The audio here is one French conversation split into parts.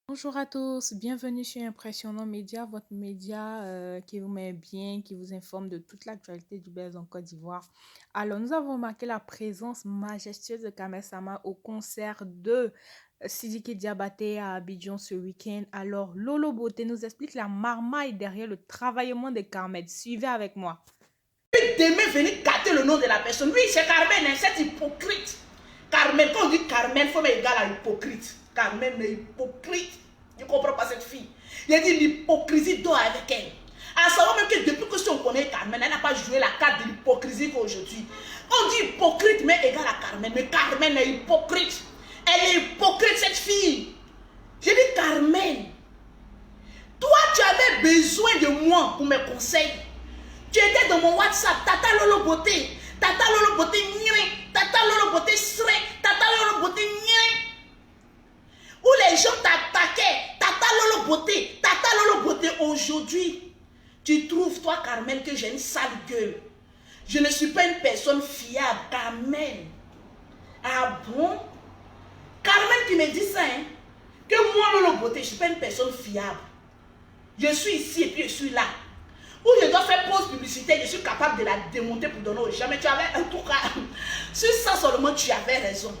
Bonjour à tous, bienvenue sur Impressionnant Média, votre média qui vous met bien, qui vous informe de toute l'actualité du Belge en Côte d'Ivoire. Alors, nous avons remarqué la présence majestueuse de Kamel Sama au concert de Sidiki Diabaté à Abidjan ce week-end. Alors, Lolo Beauté nous explique la marmaille derrière le travaillement de Carmel. Suivez avec moi. Demain, venir gâter le nom de la personne. Oui, c'est Carmen, hein, c'est hypocrite. Carmen, quand on dit Carmen, il faut mettre égal à hypocrite. Carmen est hypocrite. Je ne comprends pas cette fille. Il a dit l'hypocrisie dort avec elle. À savoir même que depuis que si on connaît Carmen, elle n'a pas joué la carte de l'hypocrisie qu'aujourd'hui. On dit hypocrite, mais égal à Carmen. Mais Carmen est hypocrite. Elle est hypocrite, cette fille. J'ai dit Carmen, toi, tu avais besoin de moi pour mes conseils. Tu étais dans mon WhatsApp, Tata Lolo Beauté, Tata Lolo Beauté Nyé, Tata Lolo Beauté Sré, Tata Lolo Beauté Nyé. Où les gens t'attaquaient, Tata Lolo Beauté, Tata Lolo Beauté. Aujourd'hui, tu trouves, toi, Carmen, que j'ai une sale gueule. Je ne suis pas une personne fiable, Carmen. Ah bon? Carmen qui me dit ça, hein? Que moi, Lolo Beauté, je ne suis pas une personne fiable. Je suis ici et puis je suis là. Où je dois faire pause publicitaire, je suis capable de la démonter pour donner aux gens. Mais tu avais un tout cas. Sur ça seulement, tu avais raison.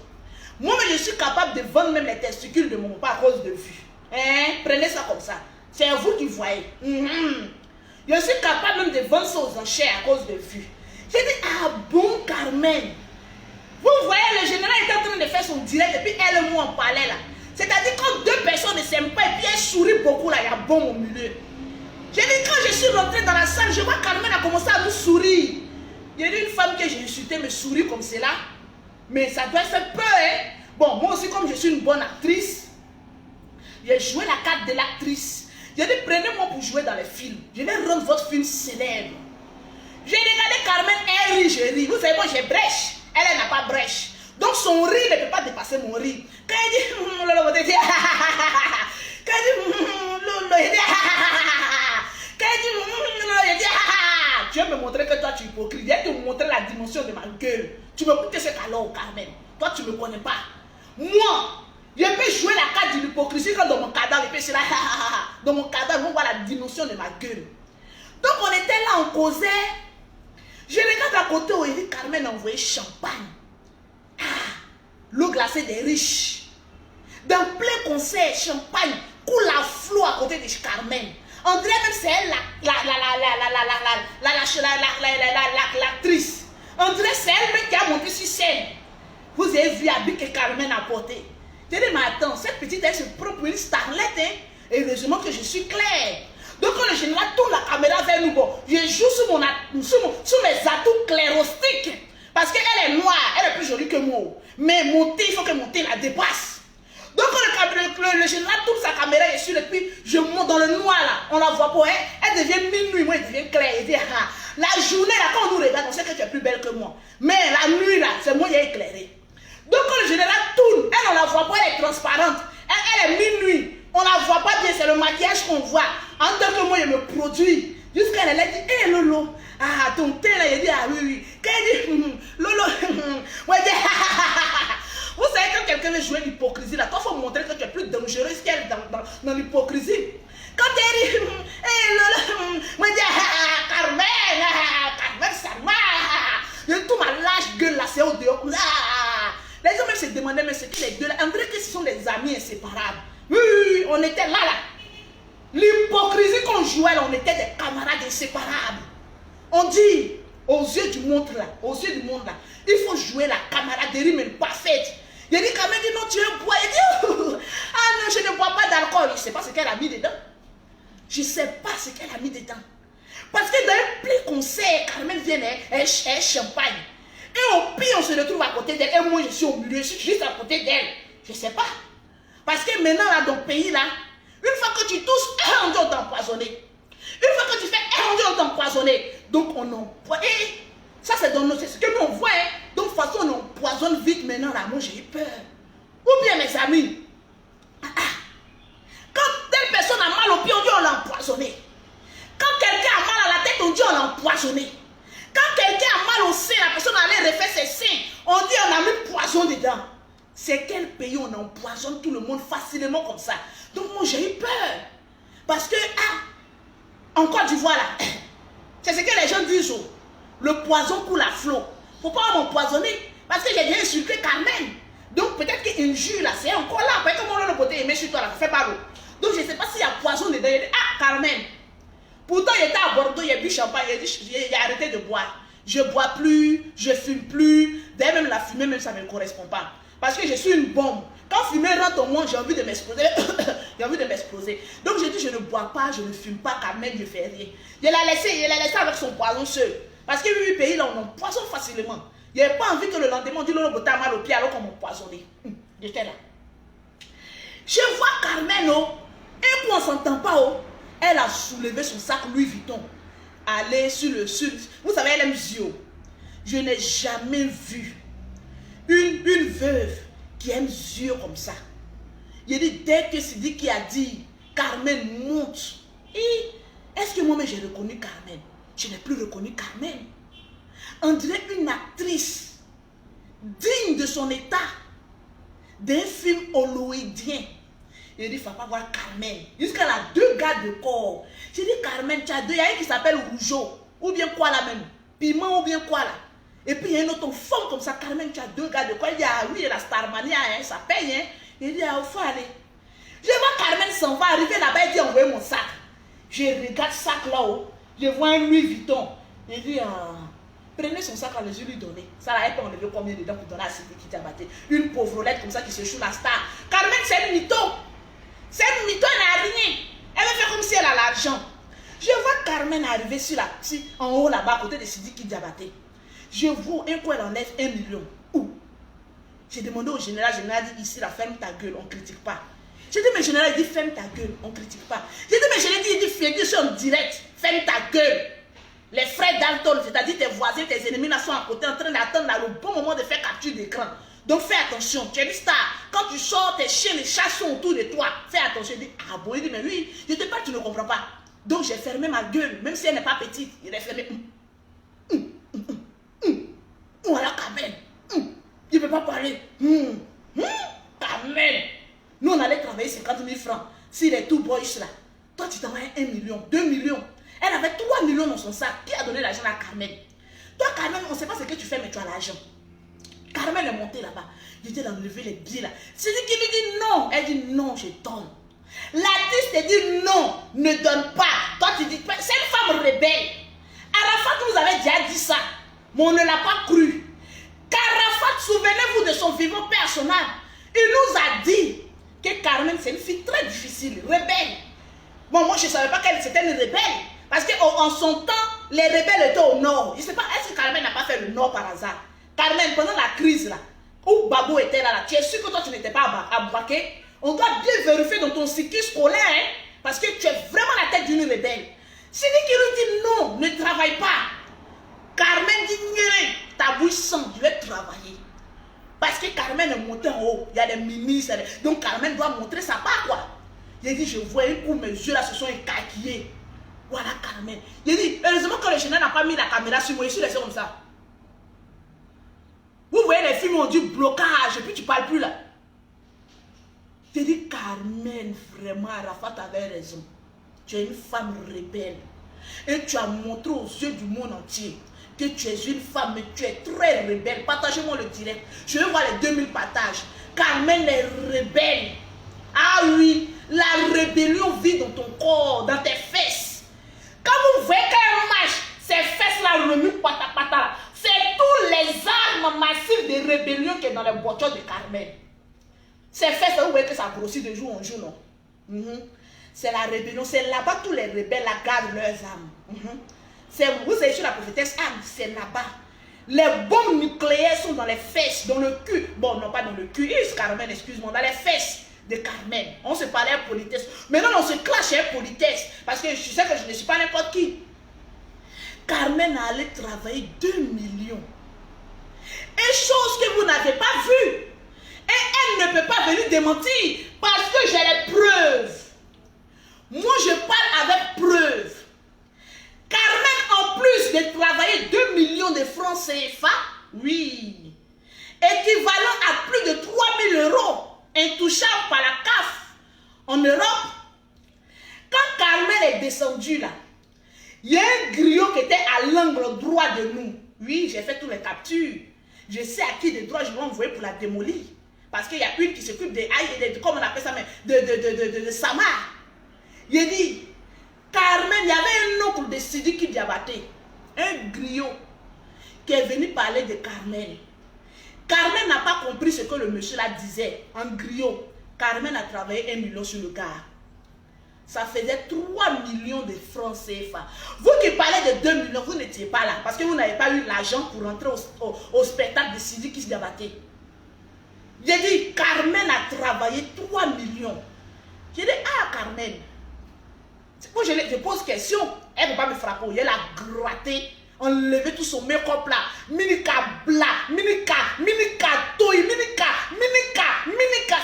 Moi, je suis capable de vendre même les testicules de mon papa à cause de vue. Hein? Prenez ça comme ça. C'est vous qui voyez. Je suis capable même de vendre ça aux enchères à cause de vue. J'ai dit, ah bon, Carmen. Vous voyez, le général est en train de faire son direct et puis elle et moi on parlait là. C'est-à-dire quand deux personnes ne s'aiment pas et puis elle sourit beaucoup là, il y a bon au milieu. J'ai dit, quand je suis rentrée dans la salle, je vois Carmen a commencé à nous sourire. J'ai dit, une femme que j'ai insultée me sourit comme cela. Mais ça doit faire peur, hein. Bon, moi aussi, comme je suis une bonne actrice, j'ai joué la carte de l'actrice. J'ai dit, prenez-moi pour jouer dans les films. Je vais rendre votre film célèbre. J'ai regardé Carmen, elle rit, je ris. Vous savez, moi j'ai brèche. Elle n'a pas brèche. Donc son rire ne peut pas dépasser mon rire. Quand elle dit, Lolo, elle dit, quand elle dit, Lolo, elle dit, quand elle dit, Lolo, elle dit, tu veux me montrer que toi tu es hypocrite. Je vais te montrer la dimension de ma gueule. Tu me coûtes ce calor, Carmen. Toi tu ne me connais pas. Moi, je peux jouer la carte de l'hypocrisie quand dans mon cadavre, et puis c'est là, dans mon cadavre, on voit la dimension de ma gueule. Donc on était là, on causait. Je regarde à côté où il dit Carmen a envoyé champagne. Ah, l'eau glacée des riches. Dans plein concert, champagne, coule à flot à côté de Carmen. On dirait même c'est elle l'actrice. On dirait c'est elle qui a monté sur scène. Vous avez vu l'habit que Carmen a porté. J'ai dit, mais attends, cette petite elle se prend pour une starlette. Hein? Et heureusement que je suis claire. Donc quand le général tourne la caméra vers nous, bon, je joue sur mes atouts clairostiques. Parce qu'elle est noire, elle est plus jolie que moi. Mais monter, il faut que monter la dépasse. Donc quand le général tourne sa caméra et sur et puis je monte dans le noir là, on la voit pas, elle devient minuit, moi elle devient claire. Elle dit, ah, la journée là, quand on nous regarde, on sait que tu es plus belle que moi. Mais la nuit là, c'est moi qui ai éclairé. Donc quand le général tourne, elle on la voit pas, elle est transparente. Elle est minuit. On la voit pas bien, c'est le maquillage qu'on voit. En tant que moi, je me produis. Jusqu'à elle a dit, hé Lolo, ah ton teint là, il dit, ah oui, oui. Quand elle dit, Lolo, ouais, dit, vous savez quand quelqu'un veut jouer l'hypocrisie là, quand il faut montrer que tu es plus dangereuse qu'elle dans l'hypocrisie. Quand elle dit, hé Lolo, moi dit, Carmen, Carmen, ça marche. Tout ma lâche gueule là, c'est au dehors. Les gens même se demandaient, mais c'est qui les deux là? On dirait que ce sont des amis inséparables. Oui, on était là. L'hypocrisie qu'on jouait là, on était des camarades inséparables. On dit, aux yeux du monde là, il faut jouer la camaraderie mais parfaite. Il dit, Carmen dit, non, tu veux boire. Il dit, ah non, je ne bois pas d'alcool. Je ne sais pas ce qu'elle a mis dedans. Je ne sais pas ce qu'elle a mis dedans. Parce que dans un plein concert, Carmen vient, elle champagne. Et au pire, on se retrouve à côté d'elle. Et moi, je suis au milieu, je suis juste à côté d'elle. Je ne sais pas. Parce que maintenant, là, dans le pays, là, une fois que tu tousses, on dit on t'a empoisonné. Une fois que tu fais, on dit on t'a empoisonné. Donc, on empoisonne. Ça, c'est ce que nous, on voit. Hein. Donc, de toute façon, on empoisonne vite maintenant, là. Moi, j'ai eu peur. Ou bien, mes amis, quand telle personne a mal au pied, on dit on l'a empoisonné. Quand quelqu'un a mal à la tête, on dit on l'a empoisonné. Quand quelqu'un a mal au sein, la personne allait refaire ses seins, on dit on a mis poison dedans. C'est quel pays on empoisonne tout le monde facilement comme ça? Donc moi j'ai eu peur. Parce que, en Côte d'Ivoire, là, c'est ce que les gens disent. Oh, le poison coule à flot. Faut pas m'empoisonner. Parce que j'ai bien insulté Carmen. Donc peut-être qu'une jus là, c'est encore là. Après, comment on a le côté aimé sur toi là, ça fait pas l'eau. Donc je ne sais pas s'il y a poison dedans. Il dit, Carmen. Pourtant, il était à Bordeaux, il a bu champagne, il a arrêté de boire. Je ne bois plus, je ne fume plus. D'ailleurs, même la fumée, même ça ne me correspond pas. Parce que je suis une bombe. Quand fumée rentre en moi, j'ai envie de m'exploser. J'ai envie de m'exploser. Donc j'ai dit, je ne bois pas, je ne fume pas, Carmen, je ne fais rien. Il l'a laissé avec son poison seul. Parce que oui, pays là, on empoisonne facilement. Il n'avait pas envie que le lendemain, on dit, l'on a mal au pied alors qu'on m'empoisonnait. J'étais là. Je vois Carmen, oh, et puis on ne s'entend pas, oh. Elle a soulevé son sac Louis Vuitton. Aller sur le sud. Vous savez, elle aime Zio. Je n'ai jamais vu une veuve qui aime Zio comme ça. Il dit, dès que Sidi qui a dit, Carmen monte. Et est-ce que moi-même j'ai reconnu Carmen? Je n'ai plus reconnu Carmen. On dirait une actrice digne de son état d'un film hollywoodien. Il dit, il ne faut pas voir Carmen. Jusqu'à a 2 gars de corps. J'ai dit, Carmen, tu as 2. Il y a un qui s'appelle Rougeau. Ou bien quoi là même? Piment ou bien quoi là? Et puis il y a une autre femme comme ça. Carmen, tu as 2 gars de corps. Il dit, oui, il y a la Starmania, hein, ça paye. Hein. Il dit, il faut aller. Je vois Carmen s'en va arriver là-bas. Il dit, envoyez mon sac. Je regarde le sac là-haut. Je vois un Louis Vuitton. Il dit, prenez son sac à les yeux lui donner. Ça là, elle peut enlever combien dedans pour donner à Sidi qui t'a battu. Une pauvrelette comme ça qui se choue la star. Carmen, c'est une mytho. C'est une mytho, elle n'a rien. Elle veut faire comme si elle a l'argent. Je vois Carmen arriver en haut là-bas, à côté de Sidi qui Diabaté. Je vois un coup, elle enlève 1 million. Où? J'ai demandé au général, dit ici, la ferme ta gueule, on ne critique pas. J'ai dit, mais général, il dit ferme ta gueule, on ne critique pas. J'ai dit, mais général, il dit je suis en direct, ferme ta gueule. Les frères Dalton, c'est-à-dire tes voisins, tes ennemis là sont à côté en train d'attendre le bon moment de faire capture d'écran. Donc fais attention, tu es une star. Quand tu sors, tes chiens, les chats sont autour de toi. Fais attention. Il dit, ah bon, il dit, mais oui, je te parle, tu ne comprends pas. Donc j'ai fermé ma gueule, même si elle n'est pas petite. Il est fermé. Voilà Carmen. Je ne peux pas parler. Carmen. Nous, on allait travailler 50 000 francs. Si les two boys là, toi tu t'envoies 1 million, 2 millions. Elle avait 3 millions dans son sac. Qui a donné l'argent à Carmen? Toi, Carmen, on ne sait pas ce que tu fais, mais tu as l'argent. Carmen est montée là-bas. Je dis d'enlever les billets là. C'est lui qui lui dit non. Elle dit non, je donne. L'artiste te dit non, ne donne pas. Toi, tu dis, c'est une femme rebelle. Arafat vous avez déjà dit ça, mais on ne l'a pas cru. Arafat, souvenez-vous de son vivant personnel. Il nous a dit que Carmen, c'est une fille très difficile, rebelle. Bon, moi, je ne savais pas qu'elle c'était une rebelle. Parce qu'en son temps, les rebelles étaient au nord. Je ne sais pas, est-ce que Carmen n'a pas fait le nord par hasard? Carmen, pendant la crise, là, où Babou était là, tu es sûr que toi, tu n'étais pas à Braquet? On doit bien vérifier dans ton cycle scolaire, hein, parce que tu es vraiment la tête d'une rebelle. C'est lui qui lui dit non, ne travaille pas. Carmen dit, ta bouche sent, tu vas travailler. Parce que Carmen est montée en haut, il y a des ministres, donc Carmen doit montrer sa part, quoi. J'ai dit, je vois un coup, mes yeux là se sont écarquillés. Voilà Carmen. J'ai dit, heureusement que le général n'a pas mis la caméra sur moi, je suis laissé comme ça. Vous voyez les films, on dit blocage, et puis tu ne parles plus là. J'ai dit, Carmen, vraiment, Arafat avait raison. Tu es une femme rebelle. Et tu as montré aux yeux du monde entier que tu es une femme, mais tu es très rebelle. Partagez-moi le direct. Je veux voir les 2000 partages. Carmen est rebelle. Ah oui, la rébellion vit dans ton corps, dans tes fesses. Quand vous voyez qu'elle marche, ces fesses-là remuent pata pata. C'est tous les armes massives de rébellion qui est dans les voitures de Carmen. Ces fesses, vous voyez que ça grossit de jour en jour, non? C'est la rébellion. C'est là-bas tous les rebelles la gardent leurs armes. Vous savez sur la prophétesse Anne, c'est là-bas. Les bombes nucléaires sont dans les fesses, dans le cul. Bon, non, pas dans le cul. Carmen, excuse-moi, dans les fesses de Carmen. On se parlait à politesse. Maintenant, on se clash à politesse. Parce que je sais que je ne suis pas n'importe qui. Carmen a allé travailler 2 millions. Et chose que vous n'avez pas vue. Et elle ne peut pas venir démentir. Parce que j'ai les preuves. Moi, je parle avec preuves. Carmen, en plus de travailler 2 millions de francs CFA, oui, équivalent à plus de 3 000 euros, intouchable par la CAF en Europe, est descendu là, il y a un griot qui était à l'angle droit de nous. Oui, j'ai fait toutes les captures. Je sais à qui de droit je vais envoyer pour la démolir. Parce qu'il y a une qui s'occupe des comment on appelle ça, de Samar. Il a dit, Carmen, il y avait un oncle de Sidiki Diabaté, un griot, qui est venu parler de Carmen. Carmen n'a pas compris ce que le monsieur là disait en griot. Carmen a travaillé 1 million sur le gars. Ça faisait 3 millions de francs CFA. Vous qui parlez de 2 millions, vous n'étiez pas là. Parce que vous n'avez pas eu l'argent pour rentrer au spectacle de Sidiki Diabaté. J'ai dit, Carmen a travaillé 3 millions. J'ai dit, ah Carmen. Moi je pose question. Elle ne peut pas me frapper. Elle a gratté. Enlevé tout son make-up là. Minika bla. Minika toy. Minika.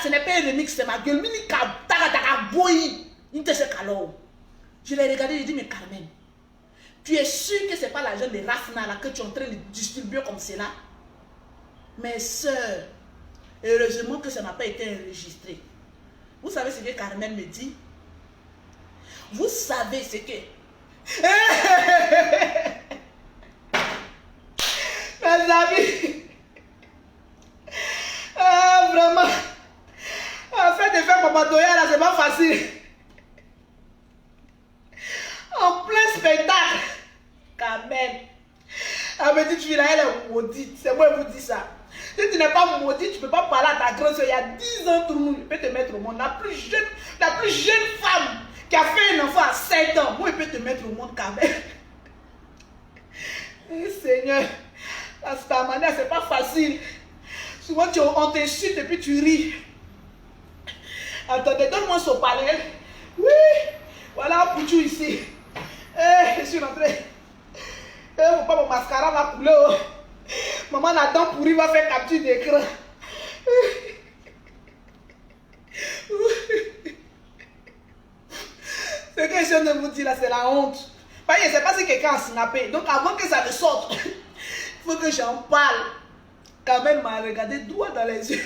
Ce n'est pas un remix, c'est ma gueule. Minika taga boy. Je l'ai regardé, j'ai dit, mais Carmen, tu es sûr que ce n'est pas l'argent de Rafna là que tu es en train de distribuer comme cela? Mes soeurs, heureusement que ça n'a pas été enregistré. Vous savez ce que Carmen me dit? Vous savez ce que... Mes amis, vraiment, en fait de faire Maman Doya là, c'est pas facile. En plein spectacle, Carmen, la petite fille là, elle est maudite. C'est moi qui vous dis ça. Si tu n'es pas maudite, tu ne peux pas parler à ta grande soeur. Il y a 10 ans, tout le monde peut te mettre au monde. La plus jeune femme qui a fait un enfant à 7 ans, moi, il peut te mettre au monde, Carmen. Seigneur, à cette manière, c'est pas facile. Souvent, on t'insulte et puis tu ris. Attendez, donne-moi son palais. Oui, voilà un pouchou ici. Je suis rentrée. Faut pas mon mascara va couler. Maman, la dent pourrie va faire capture d'écran. Ce que je viens de vous dire là, c'est la honte. Parce que je ne sais pas si quelqu'un a snappé. Donc avant que ça ne sorte, il faut que j'en parle. Quand même, m'a regardé droit dans les yeux.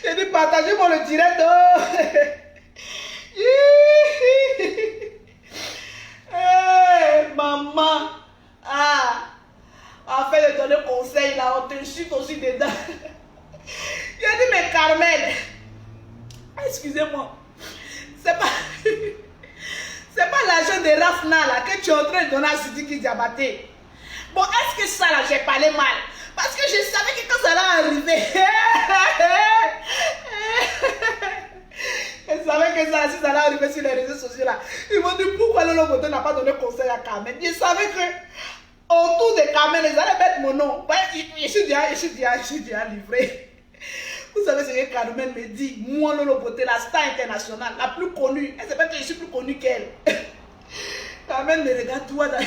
J'ai dit, partagez-moi le direct. Hey, maman. Ah. Afin de donner conseil là, on te chute aussi dedans. J'ai dit, mais Carmen, excusez-moi, c'est pas l'argent de Rafna là que tu es en train de donner à Sidiki Diabaté. Bon, est-ce que ça là, j'ai parlé mal? Parce que je savais que quand ça allait arriver, je savais que ça allait arriver sur les réseaux sociaux là. Ils m'ont dit, pourquoi le Loboto n'a pas donné conseil à Carmen? Je savais que autour de Carmen, ils allaient mettre mon nom. Ouais, je suis déjà livré. Vous savez ce que Carmen me dit? Moi, Lolo Beauté, la star internationale, la plus connue. Elle sait que je suis plus connue qu'elle. Carmen me regarde toi dans...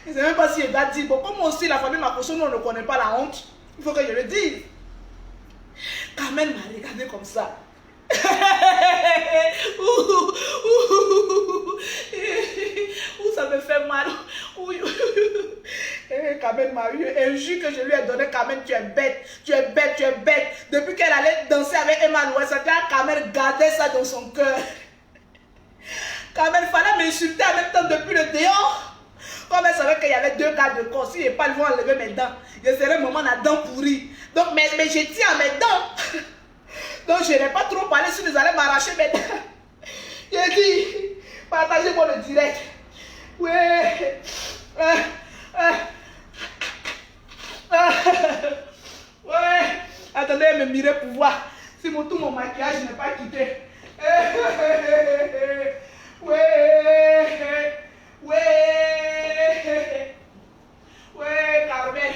Je ne sais même pas si elle va dire. Bon, comme aussi la famille Makoso, nous on ne connaît pas la honte. Il faut que je le dise. Carmen m'a regardé comme ça. Ça me fait mal. Carmen m'a eu un jus que je lui ai donné. Carmen, tu es bête, tu es bête, tu es bête. Depuis qu'elle allait danser avec Emma Louest, Carmen gardait ça dans son cœur. Carmen, il fallait m'insulter en même temps depuis le dehors. Comme elle savait qu'il y avait 2 gars de corps, si je n'ai pas le vent enlever mes dents, je serais maman la dent pourrie. Donc, mais je tiens à mes dents. Donc, je n'ai pas trop parlé si vous allez m'arracher mes dents. J'ai dit, partagez-moi le direct. Ouais. Ouais. Attendez, elle me mirait pour voir si tout mon maquillage n'est pas quitté. Ouais. Ouais, Carmen.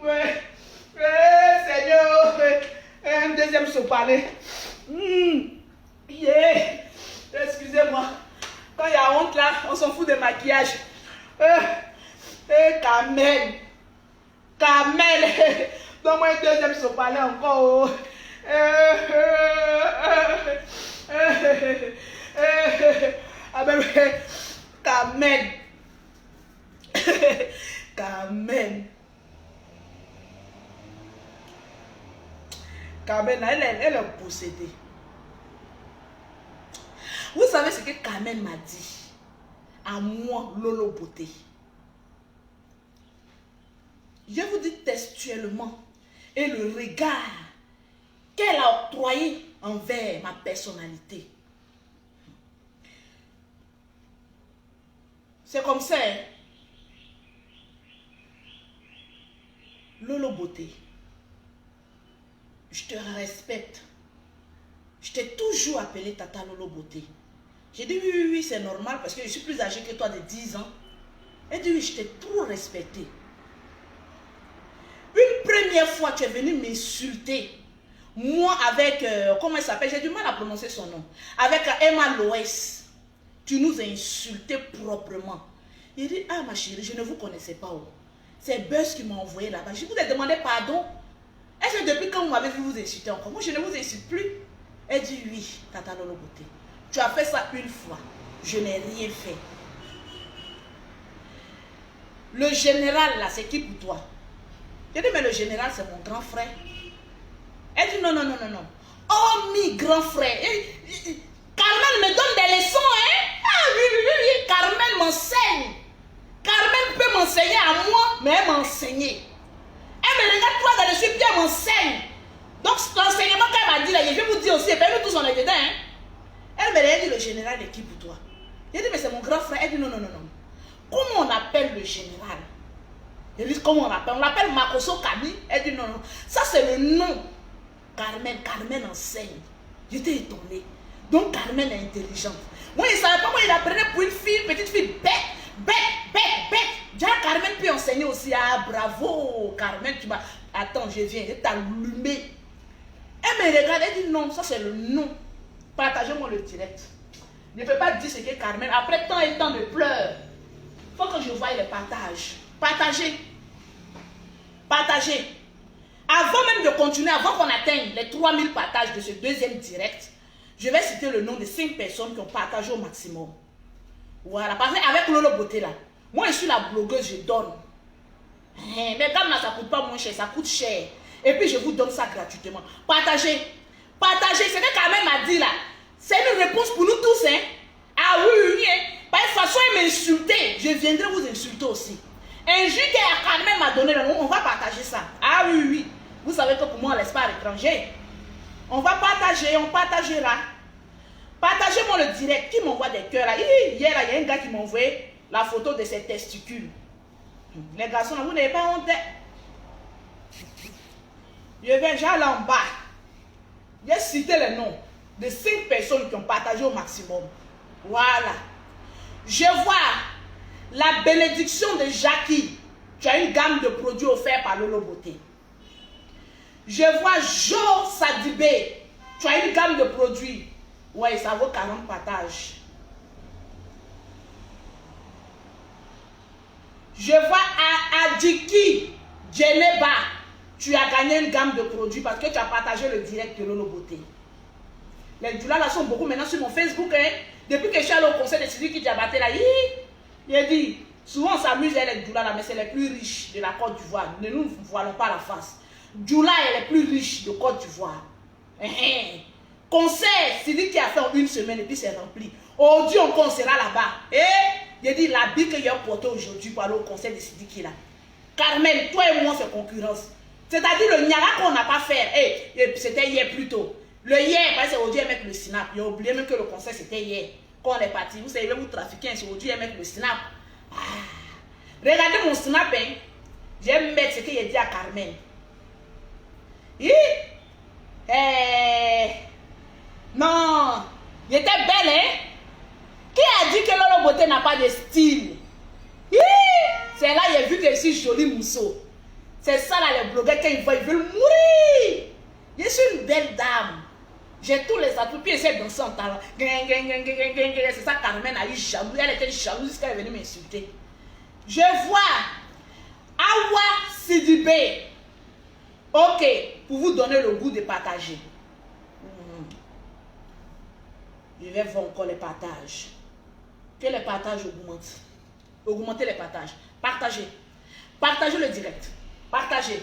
Ouais. Seigneur. Un deuxième sopalé. Yeah. Excusez-moi. Quand il y a honte là, on s'en fout de maquillage. Carmen. Donne-moi un deuxième sopalé encore. Ah ben, Carmen. Carmen, elle est possédée. Vous savez ce que Carmen m'a dit à moi, Lolo Beauté. Je vous dis textuellement, et le regard qu'elle a octroyé envers ma personnalité. C'est comme ça. Hein? Lolo Beauté, je te respecte. Je t'ai toujours appelé Tata Lolo Beauté. J'ai dit oui, c'est normal parce que je suis plus âgée que toi de 10 ans. Elle dit oui, je t'ai trop respecté. Une première fois, tu es venu m'insulter. Moi, avec, comment elle s'appelle? J'ai du mal à prononcer son nom. Avec Emma Loès. Tu nous as insulté proprement. Il dit, ah ma chérie, je ne vous connaissais pas. Oh. C'est Buzz qui m'a envoyé là-bas. Je vous ai demandé pardon. Est-ce que depuis quand vous m'avez vu vous insulter encore? Moi, je ne vous insulte plus. Elle dit oui, Tata Lolo Beauté. Tu as fait ça une fois. Je n'ai rien fait. Le général là, c'est qui pour toi? J'ai dit, mais le général, c'est mon grand frère. Elle dit, non. Oh, mi grand frère. Carmen me donne des leçons, hein? Ah oui. Carmen m'enseigne. Carmen peut m'enseigner à moi, mais elle m'a enseigné. Elle me regarde toi dans le suivi, elle m'enseigne. Donc, l'enseignement qu'elle m'a dit là, je vais vous dire aussi, et bien nous tous on est dedans, hein? Elle me dit, le général est qui pour toi? J'ai dit, mais c'est mon grand frère. Elle dit, non. Comment on appelle le général? Je dis, comment on l'appelle? On l'appelle Makoso Kami. Elle dit, non. Ça, c'est le nom. Carmen enseigne. J'étais étonnée. Donc, Carmen est intelligente. Moi, je ne savais pas comment il apprenait pour une fille, petite fille bête. Déjà, Carmen peut enseigner aussi. Ah, bravo, Carmen, tu m'as... Attends, je viens, je t'ai allumé. Elle me regarde, elle dit, non, ça, c'est le nom. Partagez-moi le direct. Je ne peux pas dire ce que Carmen, après tant et tant de pleurs, il faut que je voie les partages. Partagez. Avant même de continuer, avant qu'on atteigne les 3000 partages de ce deuxième direct, je vais citer le nom de 5 personnes qui ont partagé au maximum. Voilà, parce qu'avec Lolo Beauté là, moi je suis la blogueuse, je donne. Mais comme là, ça ne coûte pas moins cher, ça coûte cher. Et puis je vous donne ça gratuitement. Partagez, ce que Carmen m'a dit là, c'est une réponse pour nous tous. Hein? Ah oui. Par une façon, elle m'insulter, je viendrai vous insulter aussi. Un jus que Carmen m'a donné, on va partager ça. Ah oui. Vous savez que pour moi, on ne laisse pas à l'étranger. On va partager, on partagera. Partagez-moi le direct. Qui m'envoie des cœurs là? Hier, il y a un gars qui m'a envoyé la photo de ses testicules. Les garçons, vous n'avez pas honte. Je vais j'allais en bas. J'ai cité les noms de 5 personnes qui ont partagé au maximum. Voilà. Je vois la bénédiction de Jackie. Tu as une gamme de produits offerts par Lolo Beauté. Je vois Jo Sadibé. Tu as une gamme de produits. Ouais, ça vaut 40 partages. Je vois Adiki Djeneba. Tu as gagné une gamme de produits parce que tu as partagé le direct de Lolo Beauté. Les doulas là sont beaucoup maintenant sur mon Facebook. Hein. Depuis que je suis allé au conseil de Sidiki Diabaté là, il a dit, souvent on s'amuse les doulas là, mais c'est les plus riches de la Côte d'Ivoire. Ne nous voilons pas la face. Doula est les plus riches de Côte d'Ivoire. Conseil, Sidiki a fait en une semaine et puis c'est rempli. Aujourd'hui on sera là-bas. Il a dit l'habit que j'ai porté aujourd'hui pour aller au conseil de Sidiki là. Carmen, toi et moi c'est concurrence. C'est-à-dire le Niara qu'on n'a pas fait. C'était hier plutôt. Le hier, parce que aujourd'hui, elle met le snap. Il a oublié même que le conseil, c'était hier. Quand on est parti, vous savez, vous trafiquez, aujourd'hui, elle met le snap. Ah. Regardez mon snap, hein. Je vais mettre ce qu'il a dit à Carmen. Non, il était belle, hein. Qui a dit que Lolo Beauté n'a pas de style? C'est là, il a vu que je suis jolie mousseau. C'est ça, là, les blogueurs, quand ils voient, ils veulent mourir. Je suis une belle dame. J'ai tous les atouts, puis essaie de danser en talent. C'est ça, Carmen a eu jaloux. Elle était jalouse jusqu'à venir m'insulter. Je vois Awa Sidibé. Ok, pour vous donner le goût de partager. Je vais voir encore les partages. Que les partages augmentent. Augmentez les partages. Partagez. Partagez le direct. Partagez.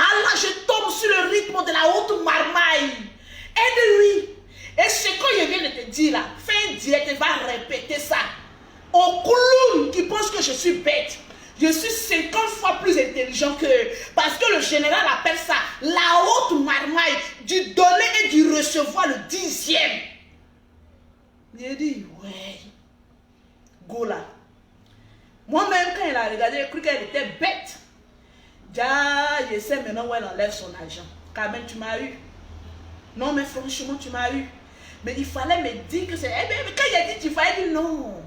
Allah, je tombe sur le rythme de la haute marmaille. Aide-lui. Et ce que je viens de te dire là, fais un direct et va répéter ça. Au clown qui pense que je suis bête. Je suis 50 fois plus intelligent qu'eux. Parce que le général appelle ça la haute marmaille du donner et du recevoir le 10e. J'ai dit, ouais. Go là. Moi-même, quand il a regardé, j'ai cru qu'elle était bête. Je sais maintenant où elle enlève son argent. Carmen, tu m'as eu. Non, mais franchement, tu m'as eu. Mais il fallait me dire que c'est... Mais quand il a dit, il fallait dire non.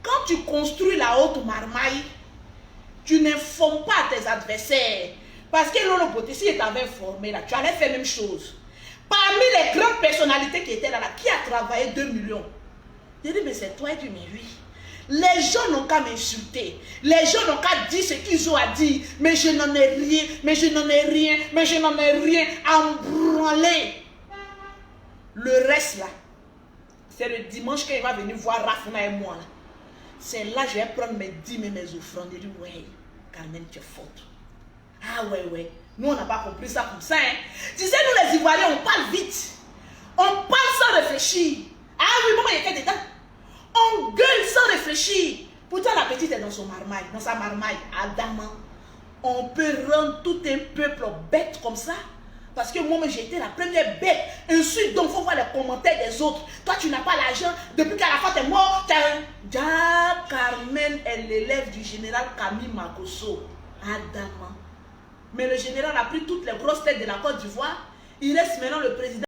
Quand tu construis la haute marmaille, tu n'informes pas tes adversaires. Parce que l'on beauté, si il t'avait informé, là, tu allais faire la même chose. Parmi les grandes personnalités qui étaient là, qui a travaillé 2 millions? J'ai dit, mais c'est toi, et tu mais oui. Les gens n'ont qu'à m'insulter. Les gens n'ont qu'à dire ce qu'ils ont à dire. Mais je n'en ai rien, mais je n'en ai rien, mais je n'en ai rien à me branler. Le reste là, c'est le dimanche qu'il va venir voir Rafuna et moi là. C'est là que je vais prendre mes dîmes et mes offrandes et dire, ouais, Carmen, tu es faute. Ah ouais. Nous, on n'a pas compris ça comme ça. Hein. Tu sais, nous les Ivoiriens, on parle vite. On parle sans réfléchir. Ah oui, maman, il était dedans. On gueule sans réfléchir. Pourtant, la petite est dans son marmaille, dans sa marmaille, adamant. On peut rendre tout un peuple bête comme ça. Parce que moi, j'ai été la première bête. Ensuite, donc, il faut voir les commentaires des autres. Toi, tu n'as pas l'argent. Depuis qu'à la fin, tu es mort. Carmen est l'élève du général Camille Makosso. Adamant. Mais le général a pris toutes les grosses têtes de la Côte d'Ivoire. Il reste maintenant le président.